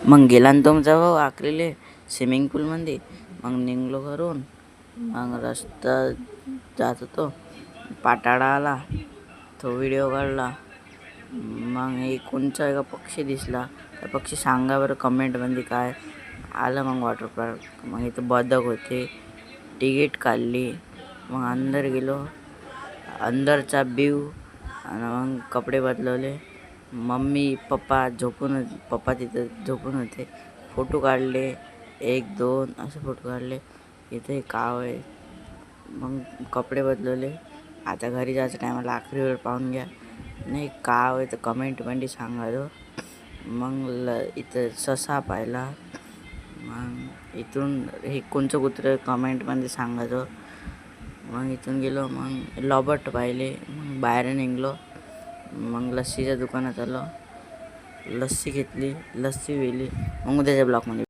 मग गेला ना तुमचा भाऊ आखरीले स्विमिंग पूलमध्ये. मग निघलो घरून. मग रस्ता जात होतो, पाटाळा आला, तो व्हिडिओ काढला. मग एक कोणचा एका पक्षी दिसला, त्या पक्षी सांगा बरं कमेंटमध्ये काय आलं. मग वॉटर पार्क, मग इथं बदक होते, तिकीट काढली. मग अंदर गेलो, अंदरचा व्यू. आणि मग कपडे बदलवले. मम्मी पप्पा तिथं झोपून होते. फोटो काढले, 1-2 असे फोटो काढले. इथे काव आहे. मग कपडे बदलवले. आता घरी जायच्या टायमाला आखरी वेळ पाहून घ्या. नाही काव आहे तर कमेंटमध्ये सांगा तो. मग इथं ससा पाहिला. मग इथून हे कोणचं कुत्रं कमेंटमध्ये सांगायचं. मग इथून गेलो, मग लॉबट पाहिले. मग बाहेर निघलो. मग लस्सीच्या दुकानात आलो, लस्सी घेतली, लस्सी पिली. मग उद्याच्या ब्लॉगमध्ये